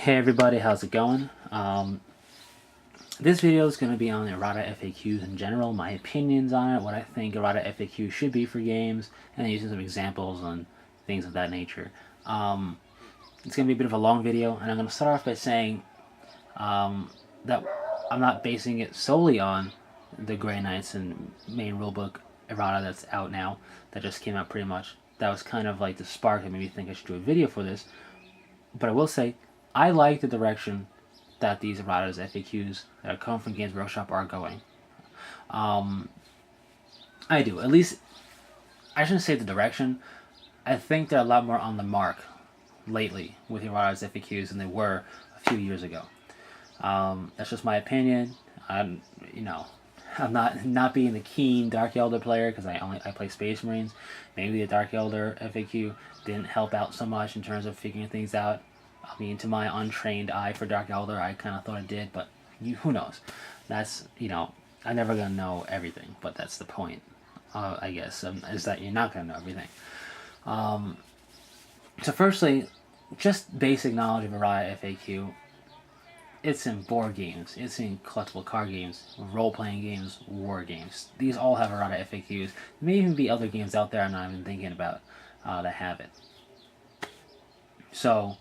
Hey everybody, how's it going? This video is going to be on errata FAQs in general, my opinions on it, what I think errata FAQs should be for games, and using some examples on things of that nature. It's going to be a bit of a long video, and I'm going to start off by saying that I'm not basing it solely on the Grey Knights and main rulebook errata that's out now, that just came out pretty much. That was kind of like the spark that made me think I should do a video for this. But I will say, I like the direction that these erratas, FAQs that come from Games Workshop are going. I do. At least, I shouldn't say the direction. I think they're a lot more on the mark lately with erratas, FAQs than they were a few years ago. That's just my opinion. I'm not being the keen Dark Elder player because I play Space Marines. Maybe the Dark Elder FAQ didn't help out so much in terms of figuring things out. I mean, to my untrained eye for Dark Elder, I kind of thought it did, but who knows? That's, I'm never going to know everything, but that's the point, I guess, is that you're not going to know everything. So firstly, just basic knowledge of errata FAQ. It's in board games, it's in collectible card games, role-playing games, war games. These all have errata FAQs. There may even be other games out there I'm not even thinking about that have it. So,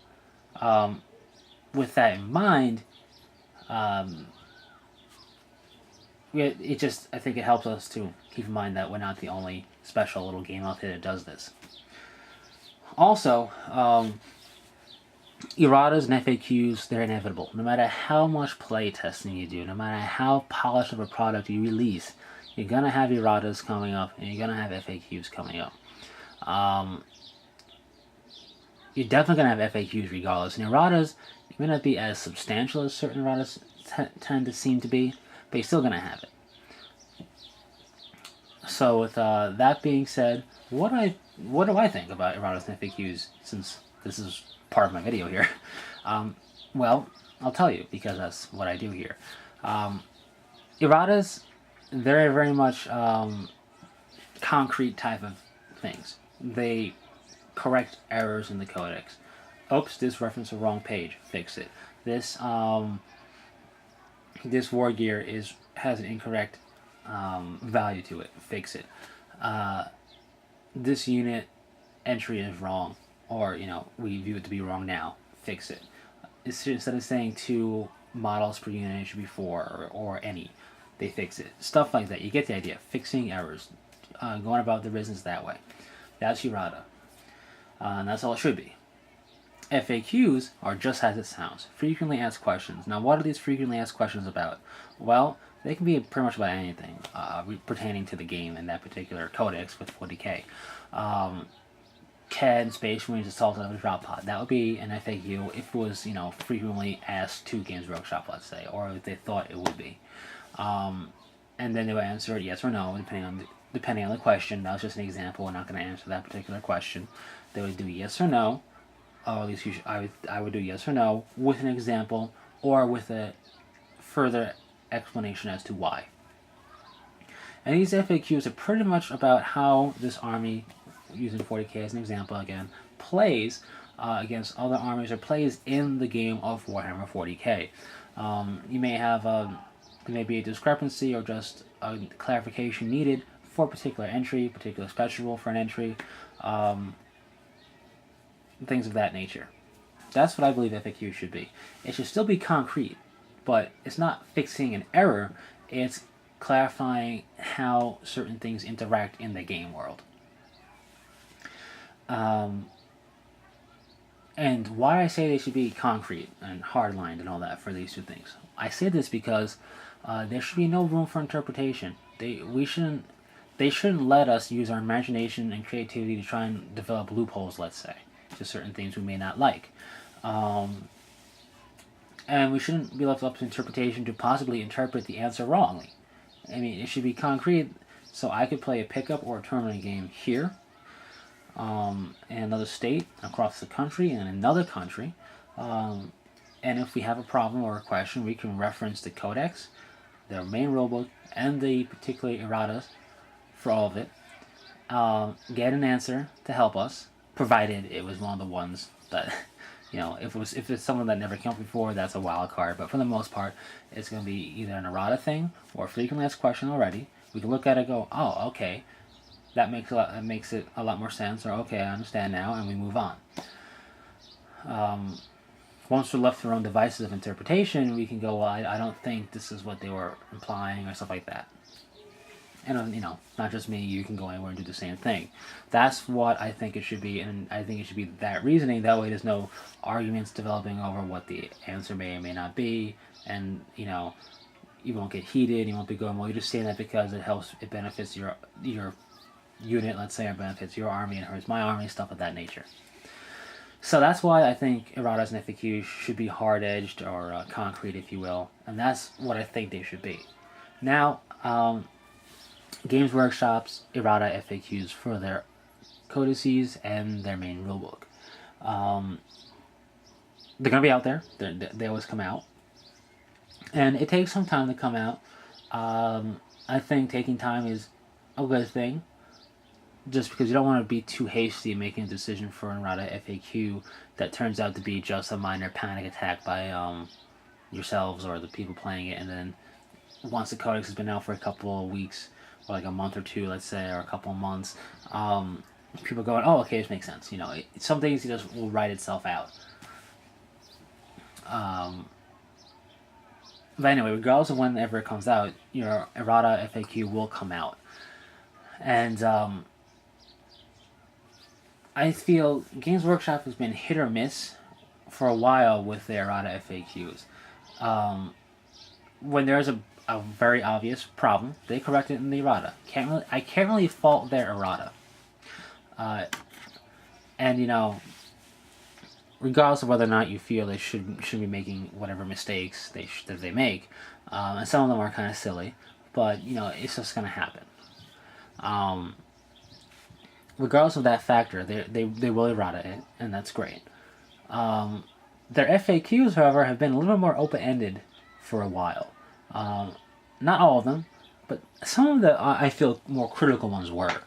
with that in mind, I think it helps us to keep in mind that we're not the only special little game out there that does this. Also, erratas and FAQs, they're inevitable. No matter how much play testing you do, no matter how polished of a product you release, you're going to have erratas coming up and you're going to have FAQs coming up. You're definitely going to have FAQs regardless. And erratas, it may not be as substantial as certain erratas tend to seem to be, but you're still going to have it. So with that being said, what do I think about erratas and FAQs, since this is part of my video here? Well, I'll tell you, because that's what I do here. Erratas, they're very much concrete type of things. They correct errors in the codex. Oops, this referenced the wrong page. Fix it. This war gear has an incorrect value to it. Fix it. This unit entry is wrong, or we view it to be wrong now. Fix it. Instead of saying 2 models per unit, it should be 4 or any. They fix it. Stuff like that. You get the idea. Fixing errors, going about the business that way. That's errata. And that's all it should be. FAQs are just as it sounds. Frequently asked questions. Now, what are these frequently asked questions about? Well, they can be pretty much about anything pertaining to the game in that particular codex with 40k. Can Space Marines assault another drop pod? That would be an FAQ if it was, frequently asked to Games Workshop, let's say, or if they thought it would be. And then they would answer it yes or no, depending on the question. That was just an example. We're not going to answer that particular question. They would do yes or no, or at least I would do yes or no with an example or with a further explanation as to why. And these FAQs are pretty much about how this army, using 40k as an example again, plays against other armies or plays in the game of Warhammer 40k. You may have there may be a discrepancy or just a clarification needed for a particular entry, particular special rule for an entry, things of that nature. That's what I believe FAQ should be. It should still be concrete, but it's not fixing an error, it's clarifying how certain things interact in the game world. And why I say they should be concrete and hard-lined and all that for these two things. I say this because there should be no room for interpretation. They shouldn't let us use our imagination and creativity to try and develop loopholes, let's say, to certain things we may not like. And we shouldn't be left up to interpretation to possibly interpret the answer wrongly. I mean, it should be concrete, so I could play a pickup or a tournament game here, in another state, across the country, in another country. And if we have a problem or a question, we can reference the codex, the main rulebook, and the particular erratas for all of it. Get an answer to help us, provided it was one of the ones that if it's someone that never came up before, that's a wild card. But for the most part, it's going to be either an errata thing or a frequently asked question already. We can look at it and go, oh, okay, that makes it a lot more sense, or okay, I understand now, and we move on. Once we're left to our own devices of interpretation, we can go, well, I don't think this is what they were implying, or stuff like that. And not just me, you can go anywhere and do the same thing. That's what I think it should be, and I think it should be that reasoning. That way there's no arguments developing over what the answer may or may not be, and you won't get heated, you won't be going, well, you're just saying that because it benefits your unit, let's say, or benefits your army and hurts my army, stuff of that nature. So that's why I think erratas and FAQs should be hard-edged or concrete, if you will, and that's what I think they should be. Now, Games Workshop's errata FAQs for their codices and their main rulebook. They're going to be out there. They always come out. And it takes some time to come out. I think taking time is a good thing, just because you don't want to be too hasty in making a decision for an errata FAQ that turns out to be just a minor panic attack by yourselves or the people playing it, and then once the codex has been out for a couple of weeks, or like a month or two, let's say, or a couple of months, people going, oh, okay, this makes sense. Some things just will write itself out. But anyway, regardless of whenever it comes out, your errata FAQ will come out. And I feel Games Workshop has been hit or miss for a while with their errata FAQs. When there's a very obvious problem, they correct it in the errata. I can't really fault their errata. And regardless of whether or not you feel they should be making whatever mistakes that they make, and some of them are kind of silly, but it's just gonna happen. Regardless of that factor, they will errata it, and that's great. Their FAQs, however, have been a little bit more open-ended for a while. Not all of them, but some of the I feel more critical ones were,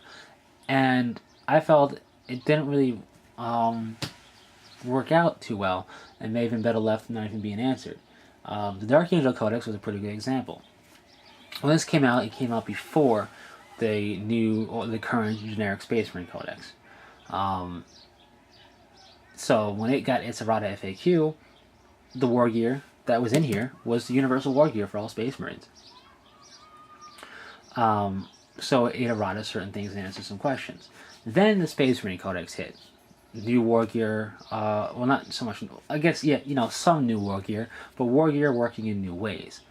and I felt it didn't really work out too well, and may have been better left not even being answered. The Dark Angel Codex was a pretty good example. When this came out, it came out before the current generic Space Marine Codex. So when it got its errata FAQ, the war gear that was in here was the universal war gear for all Space Marines. So it errata certain things and answered some questions. Then the Space Marine Codex hit. New war gear, well, not so much, I guess, some new war gear, but war gear working in new ways.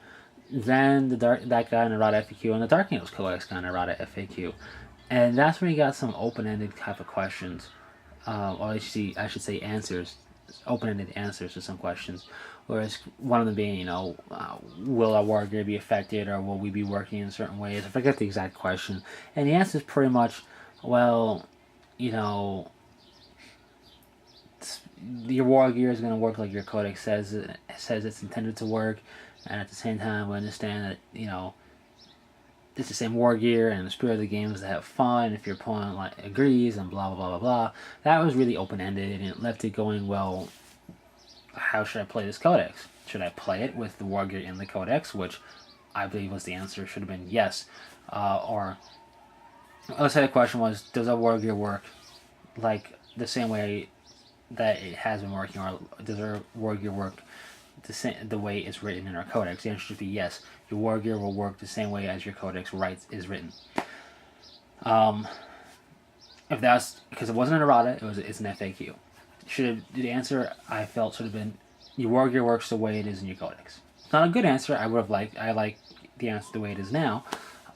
Then that got an errata FAQ, and the Dark Angels Codex got an errata FAQ. And that's when you got some open-ended type of questions, or I should say answers, open-ended answers to some questions. Whereas one of them being, will our war gear be affected, or will we be working in certain ways? I forget the exact question. And the answer is pretty much, well, your war gear is going to work like your codex says it's intended to work, and at the same time we understand that it's the same war gear, and the spirit of the game is to have fun if your opponent agrees, and blah blah blah blah blah. That was really open-ended, and it left it going, well, how should I play this codex? Should I play it with the war gear in the codex, which I believe was the answer, should have been yes, or let's say the question was, does a war gear work like the same way that it has been working, or does our war gear work the way it's written in our codex? The answer should be yes. Your war gear will work the same way as your codex is written. If that's because it wasn't an errata, it's an FAQ. The answer I felt should have been, your war gear works the way it is in your codex. It's not a good answer. I like the answer the way it is now.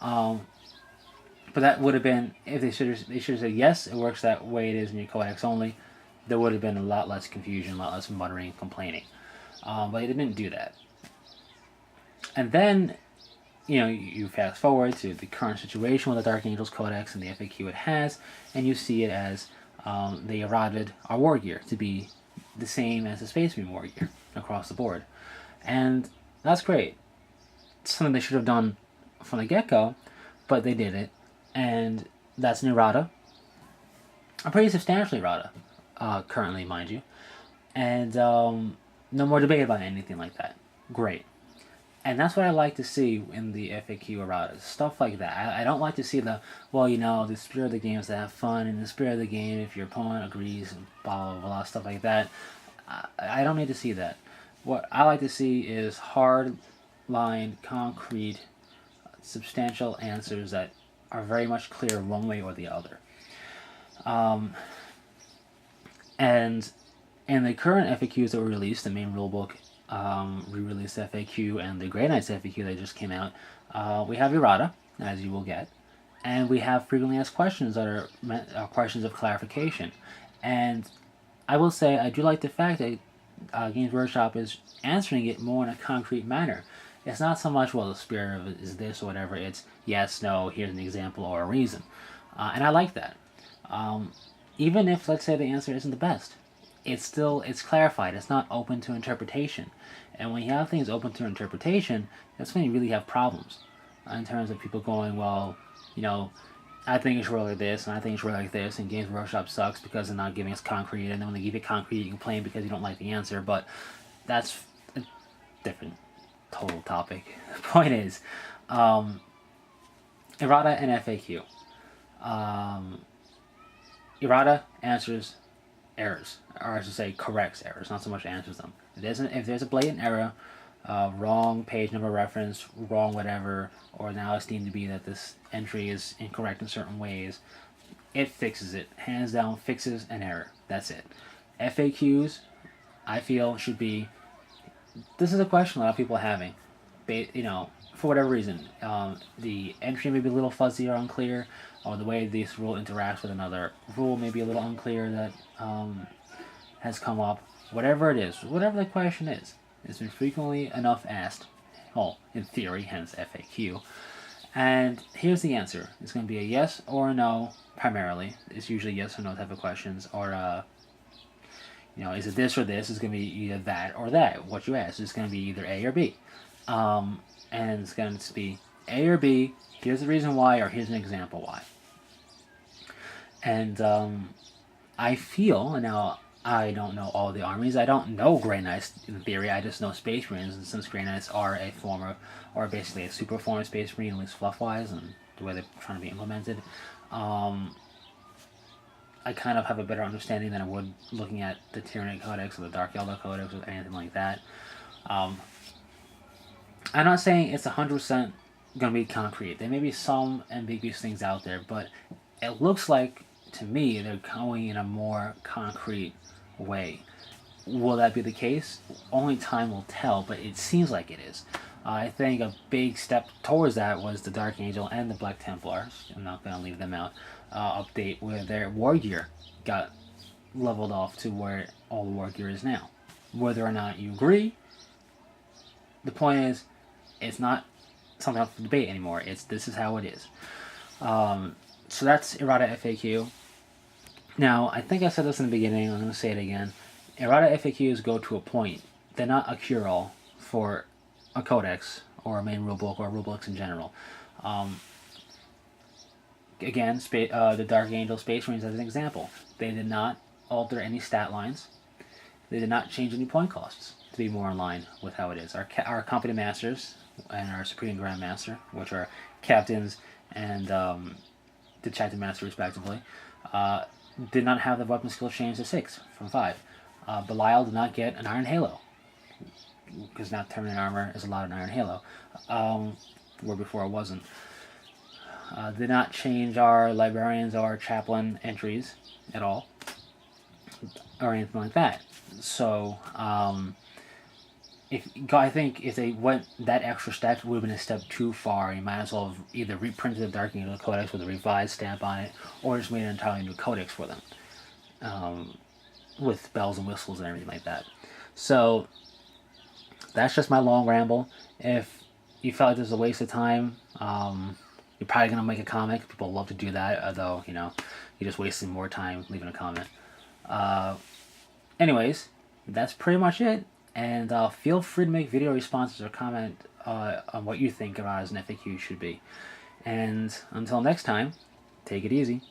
But that would have been, if they should have said yes, it works that way it is in your codex only. There would have been a lot less confusion, a lot less muttering and complaining. But they didn't do that. And then, you fast forward to the current situation with the Dark Angels Codex and the FAQ it has, and you see it as they errated our war gear to be the same as the Space Marine war gear across the board. And that's great. It's something they should have done from the get-go, but they did it. And that's an errata. A pretty substantial errata, currently, mind you. and no more debate about anything like that. Great. And that's what I like to see in the FAQ errata, stuff like that. I don't like to see the, well, the spirit of the game is to have fun, and the spirit of the game, if your opponent agrees, and blah, blah, blah, stuff like that. I don't need to see that. What I like to see is hard line, concrete, substantial answers that are very much clear one way or the other. And in the current FAQs that were released, the main rulebook re-released FAQ and the Grey Knights FAQ that just came out, we have errata, as you will get, and we have frequently asked questions that are questions of clarification. And I will say I do like the fact that Games Workshop is answering it more in a concrete manner. It's not so much, well, the spirit of it is this or whatever. It's yes, no, here's an example or a reason. And I like that. Even if, let's say, the answer isn't the best, it's clarified. It's not open to interpretation. And when you have things open to interpretation, that's when you really have problems. In terms of people going, well, I think it's really like this, and I think it's really like this, and Games Workshop sucks because they're not giving us concrete, and then when they give you concrete, you complain because you don't like the answer, but that's a different total topic. The point is, errata and FAQ. Errata answers errors, or I should say corrects errors, not so much answers them. If there's a blatant error, wrong page number reference, wrong whatever, or now it's deemed to be that this entry is incorrect in certain ways, it fixes it. Hands down, fixes an error. That's it. FAQs, I feel, should be, this is a question a lot of people are having. For whatever reason, the entry may be a little fuzzy or unclear, or the way this rule interacts with another rule may be a little unclear that has come up. Whatever it is, whatever the question is, it's been frequently enough asked. Well, in theory, hence FAQ. And here's the answer. It's going to be a yes or a no, primarily. It's usually yes or no type of questions. Or, is it this or this? It's going to be either that or that. What you ask is going to be either A or B. And it's going to be A or B, here's the reason why, or here's an example why. And I feel, and now I don't know all the armies, I don't know Grey Knights in theory, I just know Space Marines, and since Grey Knights are a former, or basically a super form of Space Marine, at least fluff-wise, and the way they're trying to be implemented, I kind of have a better understanding than I would looking at the Tyranid Codex or the Dark Eldar Codex or anything like that. I'm not saying it's 100% going to be concrete. There may be some ambiguous things out there, but it looks like, to me, they're going in a more concrete way. Will that be the case? Only time will tell, but it seems like it is. I think a big step towards that was the Dark Angel and the Black Templars, I'm not going to leave them out, update where their war gear got leveled off to where all the war gear is now. Whether or not you agree, the point is, it's not something up for debate anymore. This is how it is. So that's errata FAQ. Now, I think I said this in the beginning, I'm going to say it again. Errata FAQs go to a point. They're not a cure-all for a codex or a main rulebook or rulebooks in general. Again, the Dark Angel Space Marines as an example. They did not alter any stat lines. They did not change any point costs to be more in line with how it is. Our Company Masters and our Supreme Grand Master, which are captains and Detective Master respectively, did not have the weapon skill change to 6 from 5. Belial did not get an Iron Halo, because now Terminate Armor is allowed an Iron Halo, where before it wasn't. Did not change our Librarians or Chaplain entries at all, or anything like that. So, I think if they went that extra step, it would have been a step too far. You might as well have either reprinted the Dark Angel Codex with a revised stamp on it, or just made an entirely new codex for them, with bells and whistles and everything like that. So that's just my long ramble. If you felt like this was a waste of time, you're probably gonna make a comment. People love to do that, although you're just wasting more time leaving a comment. Anyways, that's pretty much it. And feel free to make video responses or comment on what you think about as an FAQ should be. And until next time, take it easy.